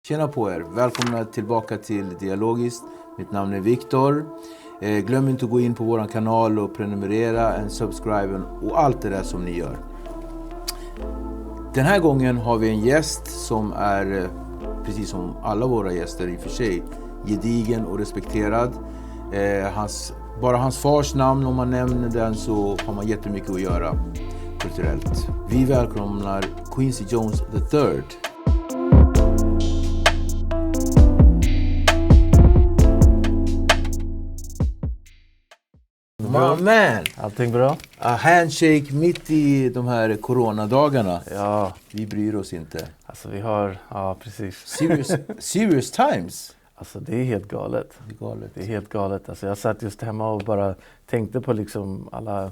Tjena på er, välkomna tillbaka till Dialogiskt. Mitt namn är Viktor. Glöm inte att gå in på vår kanal och prenumerera, subscribe och allt det där som ni gör. Den här gången har vi en gäst som är, precis som alla våra gäster i och för sig, gedigen och respekterad. Bara hans fars namn, om man nämner den, så har man jättemycket att göra kulturellt. Vi välkomnar Quincy Jones III. Man. Allting bra? A handshake mitt i de här coronadagarna. Ja. Vi bryr oss inte. Alltså vi har, ja precis. Serious times. Alltså det är helt galet. Det är helt galet. Alltså jag satt just hemma och bara tänkte på liksom alla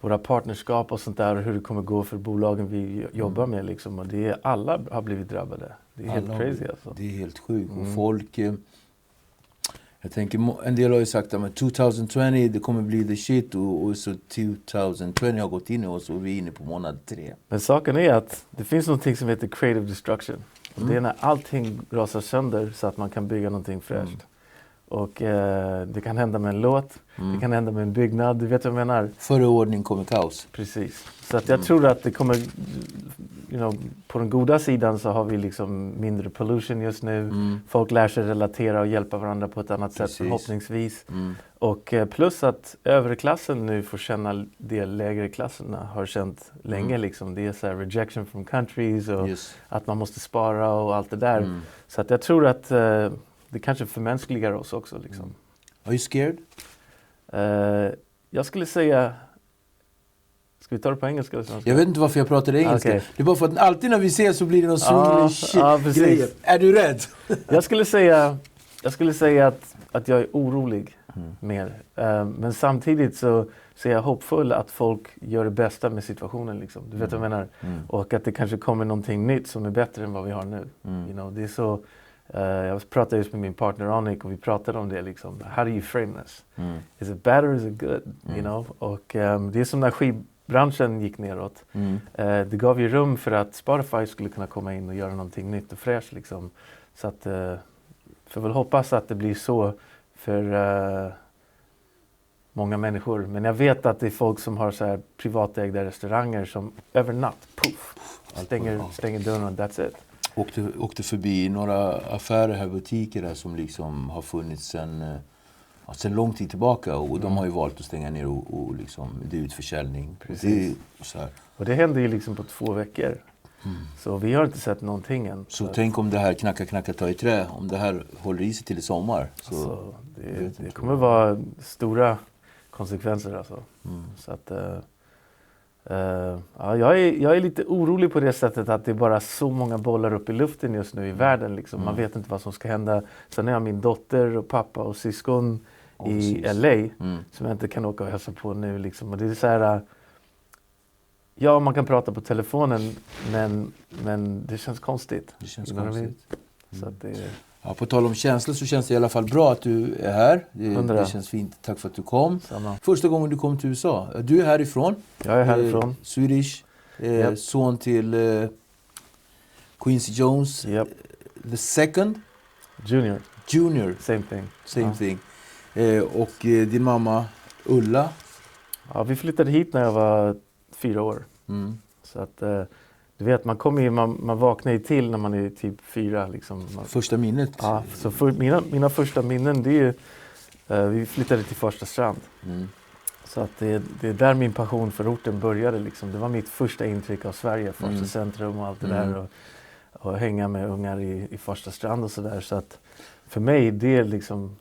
våra partnerskap och sånt där. Och hur det kommer gå för bolagen vi jobbar med liksom. Och det är, alla har blivit drabbade. Det är helt crazy alltså. Det är helt sjukt. Och folk... Jag tänker, en del har ju sagt att 2020 det kommer bli the shit och så 2020 har gått in och så är vi inne på månad 3. Men saken är att det finns någonting som heter creative destruction. Och det är när allting rasar sönder så att man kan bygga någonting fräscht. Och det kan hända med en låt, det kan hända med en byggnad, du vet vad jag menar? Före ordning kommer kaos. Precis. Så att jag tror att det kommer, på den goda sidan så har vi liksom mindre pollution just nu. Folk lär sig relatera och hjälpa varandra på ett annat sätt förhoppningsvis. Och plus att övre klassen nu får känna det lägre klasserna har känt länge liksom. Det är så här rejection from countries och att man måste spara och allt det där. Så att jag tror att det kanske förmänskligar oss också liksom. Are you scared? Jag skulle säga... Ska vi ta det på engelska eller svenska? Jag vet inte varför jag pratar engelska. Okay. Det är bara för att alltid när vi ses så blir det någon swingly grejer. Är du rädd? Jag skulle säga att jag är orolig mer. Men samtidigt så är jag hoppfull att folk gör det bästa med situationen liksom. Du vet vad jag menar? Och att det kanske kommer någonting nytt som är bättre än vad vi har nu. Det är så... jag pratade just med min partner Anik och vi pratade om det liksom. How do you frame this? Is it bad or is it good? You know? Och det är som när skivbranschen gick neråt. Det gav ju rum för att Spotify skulle kunna komma in och göra någonting nytt och fräscht liksom. Så att, för väl hoppas att det blir så för många människor. Men jag vet att det är folk som har så här privatägda restauranger som över natt, puff, stänger dörren och that's it. Åkte förbi några affärer här, butiker där som liksom har funnits sedan lång tid tillbaka och de har ju valt att stänga ner och liksom, det är utförsäljning. Precis. Och det hände ju liksom på 2 veckor. Så vi har inte sett någonting än. Så tänk om det här knacka ta i trä, om det här håller i sig till i sommar. Så alltså, det kommer vara stora konsekvenser alltså. Så att... jag är lite orolig på det sättet att det är bara så många bollar upp i luften just nu i världen. Liksom. Man vet inte vad som ska hända. Sen har jag min dotter och pappa och syskon i LA som jag inte kan åka och hälsa på nu. Liksom. Och det är så här, ja, man kan prata på telefonen men det känns konstigt. Det känns konstigt. Så att det... Ja, på tal om känslor så känns det i alla fall bra att du är här. Det känns fint. Tack för att du kom. Samma. Första gången du kom till USA. Du är härifrån. Jag är härifrån. Swedish. Son till Quincy Jones. The second. Junior. Same thing. Och din mamma Ulla. Ja, vi flyttade hit när jag var 4 år. Så att... Du vet, man vaknar ju till när man är typ 4 liksom. Första minnet? Ja, så mina första minnen det är ju, vi flyttade till Första Strand. Så att det är där min passion för orten började liksom. Det var mitt första intryck av Sverige, Första Centrum och allt det där. Och hänga med ungar i Första Strand och sådär. Så att för mig, det är liksom,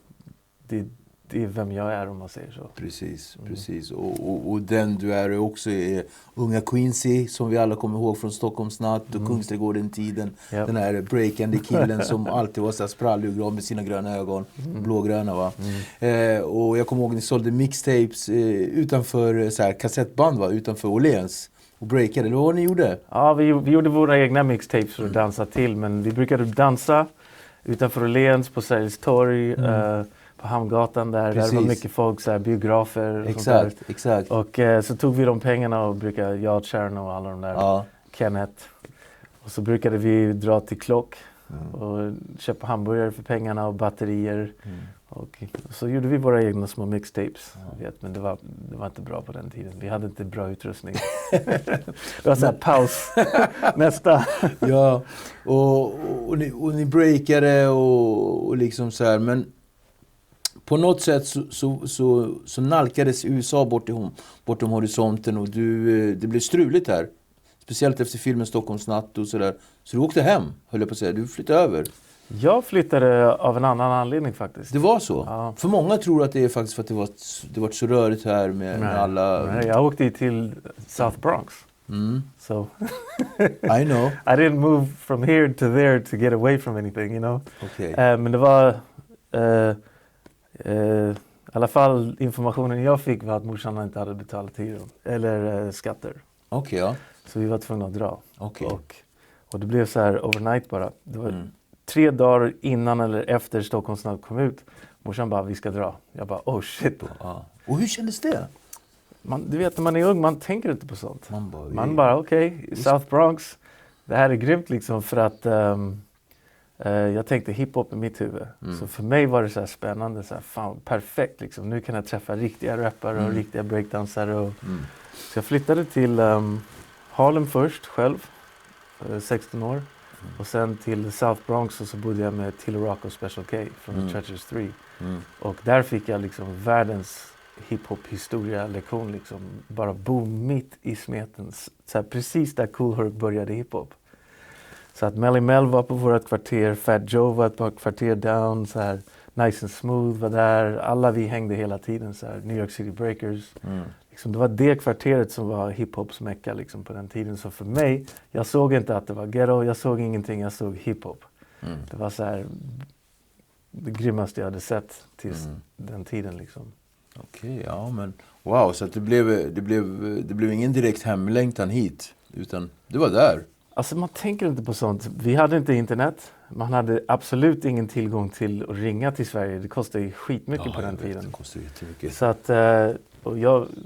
det är vem jag är om man säger så. Precis. Och den du är också är unga Quincy som vi alla kommer ihåg från Stockholms natt och Kungsträdgården-tiden. Den här breakande killen som alltid var så här sprallig och glad med sina gröna ögon. Blågröna va. Och jag kommer ihåg ni sålde mixtapes utanför så här, kassettband va, utanför Åhléns. Och breakade, eller vad ni gjorde? Ja, vi gjorde våra egna mixtapes för att dansa till. Men vi brukade dansa utanför Åhléns på Sergels torg. På Hamngatan där det var mycket folk, så här, biografer och exakt. Och så tog vi de pengarna och brukade, jag, Sharon och alla de där, Kenneth. Och så brukade vi dra till Klock Och köpa hamburgare för pengarna och batterier. Och så gjorde vi våra egna små mixtapes. Men det var inte bra på den tiden. Vi hade inte bra utrustning. Det var så här paus. Nästa. Ja, och ni breakade och liksom så här. Men på något sätt så nalkades USA bortom horisonten och det blev struligt här. Speciellt efter filmen Stockholmsnatt och sådär. Så du åkte hem, höll jag på att säga. Du flyttade över. Jag flyttade av en annan anledning faktiskt. Det var så? Ja. För många tror att det är faktiskt för att det var så rörigt här med alla... Nej, jag åkte till South Bronx. So I know. I didn't move from here to there to get away from anything, you know. Okay. Men det var... I alla fall informationen jag fick var att morsan inte hade betalat hyran. Eller skatter. Okej, ja. Så vi var tvungna att dra. Okay. Och det blev så här overnight bara. Det var 3 dagar innan eller efter Stockholmsnatt kom ut. Morsan bara, vi ska dra. Jag bara, oh shit. Och hur kändes det? Du vet, när man är ung, man tänker inte på sånt. Man bara okej, South Bronx. Det här är grymt liksom för att jag tänkte hiphop i mitt huvud. Så för mig var det så här spännande. Så här, fan, perfekt liksom. Nu kan jag träffa riktiga rappare och riktiga breakdansare. Så jag flyttade till Harlem först själv. 16 år. Och sen till South Bronx och så bodde jag med Till Rock och Special K från Treacherous 3. Och där fick jag liksom världens hiphop-historia lektion liksom. Bara bo mitt i smeten. Så här, precis där Kool Herc började hiphop. Så att Melly Mel var på vårt kvarter, Fat Joe var på kvarter down, så här, Nice and Smooth var där. Alla vi hängde hela tiden, så här, New York City Breakers. Liksom, det var det kvarteret som var hiphops mecka liksom, på den tiden. Så för mig, jag såg inte att det var ghetto, jag såg ingenting, jag såg hiphop. Det var så här, det grymmaste jag hade sett till den tiden liksom. Okej, ja men wow, så att det blev ingen direkt hemlängtan hit, utan det var där. Alltså man tänker inte på sånt. Vi hade inte internet. Man hade absolut ingen tillgång till att ringa till Sverige. Det kostade ju skitmycket på den tiden. Det kostade jättemycket. Så att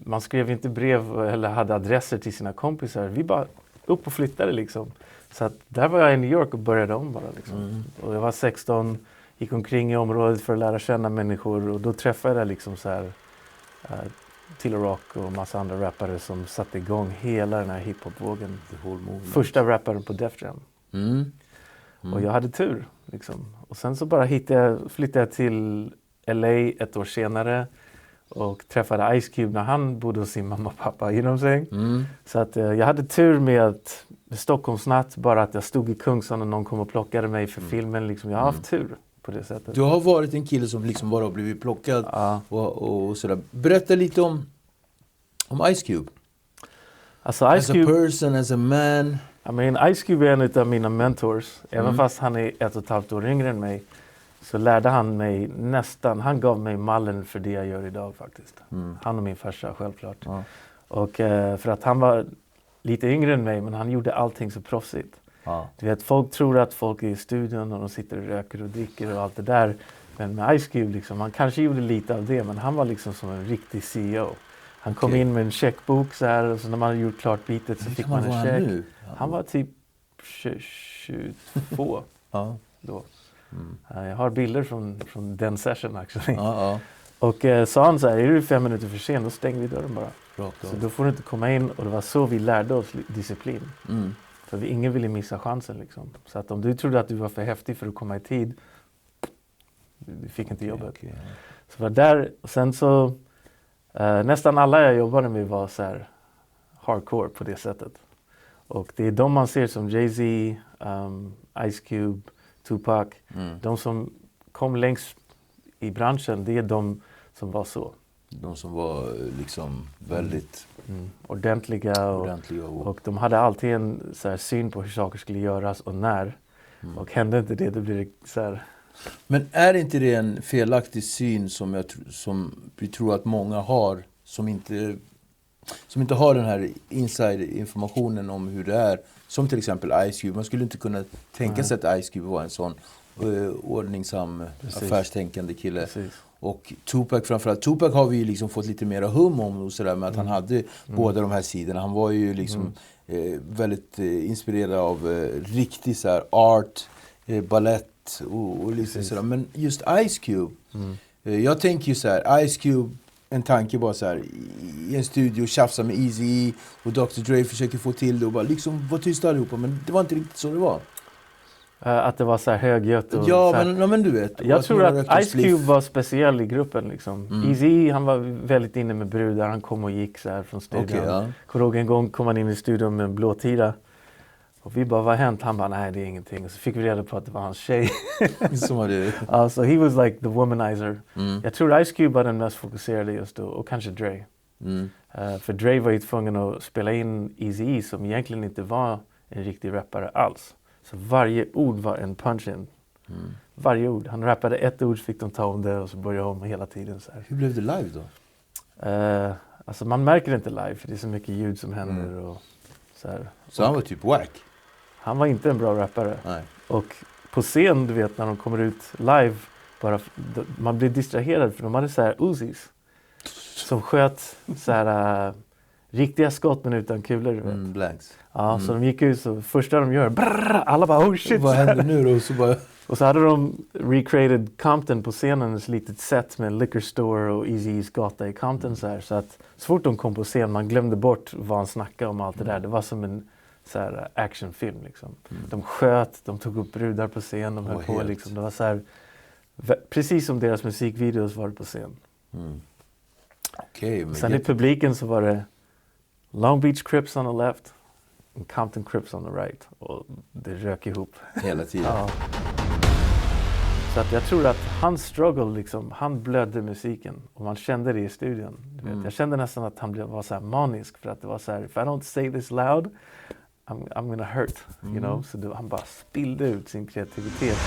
man skrev inte brev eller hade adresser till sina kompisar. Vi bara upp och flyttade liksom. Så att där var jag i New York och började om bara liksom. Och jag var 16, gick omkring i området för att lära känna människor. Och då träffade jag liksom så här Till Rock och massa andra rappare som satte igång hela den här hiphop-vågen. Första rapparen på Def Jam. Och jag hade tur liksom. Och sen så bara flyttade jag till LA ett år senare och träffade Ice Cube när han bodde hos sin mamma och pappa, you know what I'm saying? Så att jag hade tur med Stockholmsnatt, bara att jag stod i Kungsan och någon kom och plockade mig för filmen liksom. Jag har haft tur på det sättet. Du har varit en kille som liksom bara har blivit plockad och sådär. Berätta lite om Ice Cube. Alltså Ice Cube, as a person, as a man. I mean, Ice Cube är en av mina mentors. Även fast han är 1,5 år yngre än mig så lärde han mig han gav mig mallen för det jag gör idag faktiskt. Han och min farsa, självklart. Och för att han var lite yngre än mig, men han gjorde allting så proffsigt. Du vet, folk tror att folk är i studion och de sitter och röker och dricker och allt det där. Men med Ice Cube liksom, han kanske gjorde lite av det, men han var liksom som en riktig CEO. Han kom in med en checkbok så här, och så när man hade gjort klart bitet så fick man en check. Han var typ 22 då. Jag har bilder från den session actually. Och sa han så här, är du 5 minuter för sen, då stänger vi dörren bara. Så då får du inte komma in, och det var så vi lärde oss disciplin. För ingen ville missa chansen liksom. Så att om du trodde att du var för häftig för att komma i tid, du fick inte jobbet. Så var där, och sen så nästan alla jag jobbade med var så här hardcore på det sättet. Och det är de man ser som Jay-Z, Ice Cube, Tupac. De som kom längst i branschen, det är de som var så. De som var liksom väldigt ordentliga och de hade alltid en så här syn på hur saker skulle göras och när. Och hände inte det, då blir det så här. Men är inte det en felaktig syn som vi tror att många har, som inte har den här inside-informationen om hur det är, som till exempel Ice Cube. Man skulle inte kunna tänka sig att Ice Cube var en sån ordningsam, affärstänkande kille. Precis. Och Tupac framförallt. Tupac har vi ju liksom fått lite mera hum om och sådär, med att han hade båda de här sidorna. Han var ju liksom väldigt inspirerad av riktig så här art, ballett och liksom sådär. Men just Ice Cube, jag tänker ju så här, Ice Cube, en tanke bara så här, i en studio tjafsa med Eazy-E och Dr. Dre försöker få till det och bara liksom vara tysta allihopa, men det var inte riktigt så det var. Att det var så här högljutt och ja, så här. men du vet. Jag tror att Ice Cube var speciell i gruppen liksom. Eazy, han var väldigt inne med brudar, han kom och gick så här från studion. Okay, ja. Kommer ihåg en gång kom han in i studion med en blå tira. Och vi bara, vad har hänt? Han bara, nej det är ingenting. Och så fick vi reda på att det var hans tjej. Som var det. So he was like the womanizer. Jag tror Ice Cube var den mest fokuserade just då. Och kanske Dre. För Dre var ju tvungen att spela in Eazy-E som egentligen inte var en riktig rappare alls. Så varje ord var en punch-in. Varje ord. Han rappade ett ord så fick de ta om det och så började om hela tiden. Så här. Hur blev det live då? Alltså man märker det inte live för det är så mycket ljud som händer. Och så här. Så han var typ wack? Han var inte en bra rappare. Nej. Och på scen, du vet, när de kommer ut live, man blir distraherad för de hade så här Uzis. Som sköt så här riktiga skott men utan kulor, du vet. Blanks. Ja, så de gick ut så första de gör, alla bara oh shit. Vad händer nu då? Och så hade de recreated Compton på scenen, ett litet set med Liquor Store och Eazy-E's gata i Compton så här. Så att så fort de kom på scen, man glömde bort vad han snackade om allt det där. Det var som en så här actionfilm liksom. De sköt, de tog upp brudar på scen, de höll på liksom. Det var så här, precis som deras musikvideos var det på scen. Okay, sen i publiken så var det Long Beach Crips on the left och Compton Crips on the right. Och det rök ihop. Hela tiden. Ja. Så att jag tror att hans struggle liksom, han blödde musiken. Och man kände det i studion. Du vet. Jag kände nästan att han var så här manisk. För att det var så här, if I don't say this loud, I'm gonna hurt. You know? Så han bara spillde ut sin kreativitet.